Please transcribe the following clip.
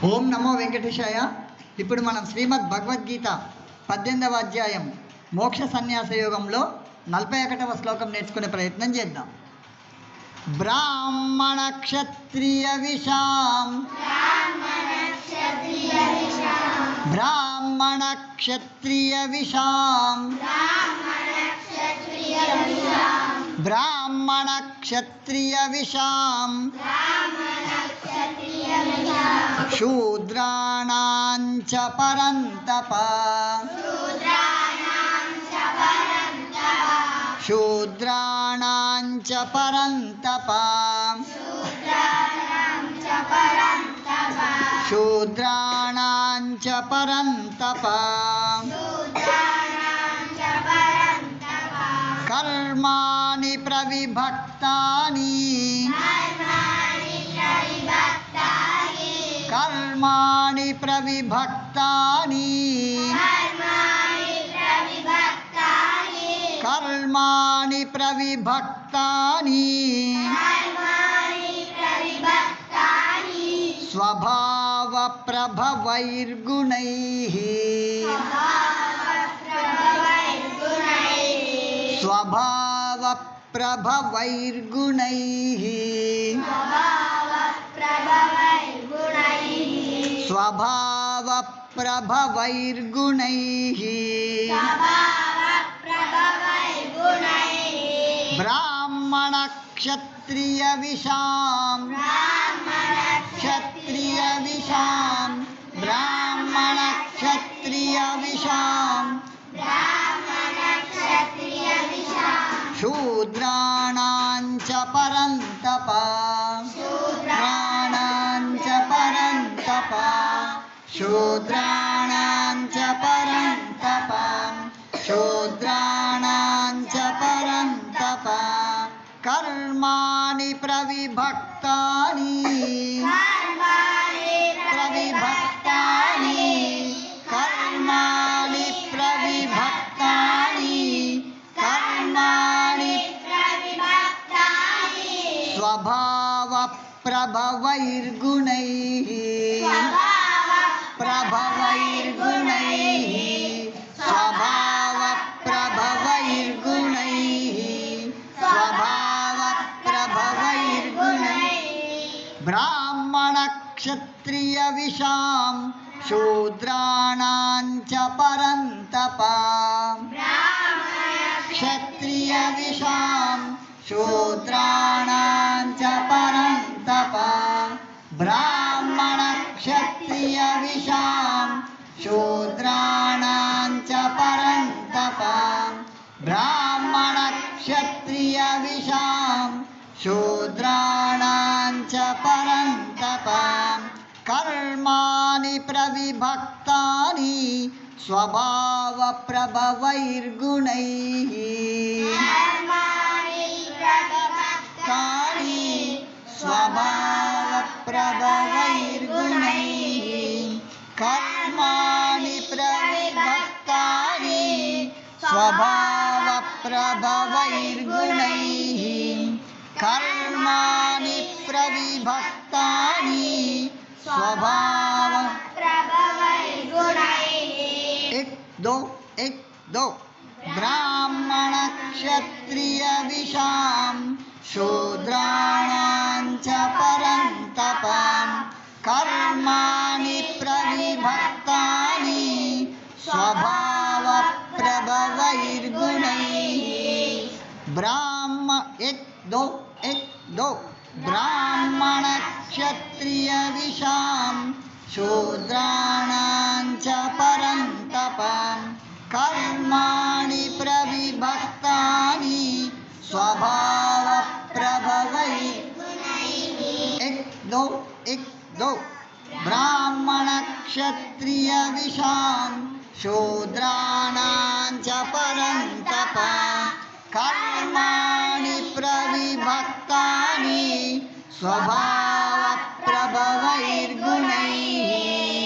ఓం నమో వెంకటేశాయ. ఇప్పుడు మనం శ్రీమద్ భగవద్గీత 18వ అధ్యాయం మోక్ష సన్యాస యోగంలో 41వ శ్లోకం నేర్చుకునే ప్రయత్నం చేద్దాం. బ్రాహ్మణ క్షత్రియ విషాం బ్రాహ్మణ క్షత్రియ విషాం బ్రాహ్మణ క్షత్రియ విషాం శూద్రాణాం చ పరంతప శూద్రాణాం చ పరంతప శూద్రాణాం చ పరంతప కర్మాణి ప్రవిభక్తాని కర్మాణి ప్రవిభక్తాని కర్మాణి ప్రవిభక్తాని స్వభావ ప్రభవైర్గుణైః స్వభావ ప్రభవైర్గుణైః స్వభావ ప్రభవైర్గుణైః బ్రాహ్మణ క్షత్రియ విషాం క్షత్రియ విషాం బ్రాహ్మణ క్షత్రియ విషాం శూద్రాణాం చ పరంతప శూద్రాణాం చ పరంతప శూద్రాణాం చ పరంతప శూద్రాణాం చ పరంతప కర్మాణి ప్రవిభక్తాని ప్రవిభక్తాని కర్మాణి ప్రవిభక్తాని కర్మాణి స్వభావ ప్రభవైర్గుణైః ప్రభవైర్గుణైః స్వభావ ప్రభవైర్గుణైః స్వభావ ప్రభవైర్గుణైః బ్రాహ్మణ క్షత్రియ విషాం శూద్రాణాం చ పరంతప క్షత్రియ విషాం శూద్రాణాం చ పరంతప బ్రాహ్మణ క్షత్రియ విషాం శూద్రాణాం చ పరంతప బ్రాహ్మణ క్షత్రియ విషాం శూద్రాణాం చ పరంతప కర్మాణి ప్రవిభక్తాని స్వభావ ప్రభవైర్గుణైః కాని స్వభావ ప్రభవైర్గుణైః కర్మాణి ప్రవిభక్తాని స్వభావ ప్రభవైర్గుణైః కర్మాణి ప్రవిభక్తాని స్వభావ एक दो ब्राह्मण क्षत्रिय विषां शूद्राणां च परन्तप कर्माणि प्रविभक्तानि स्वभाव प्रभवैर्गुणैः एक दो ब्राह्मण क्षत्रिय विषां शूद्राणां च परन्तप कर्माणि प्रविभक्तानि स्वभाव प्रभवैर्गुणैः एक दो ब्राह्मण क्षत्रिय विषां शूद्राणां च परन्तप कर्माणि प्रविभक्तानि स्वभाव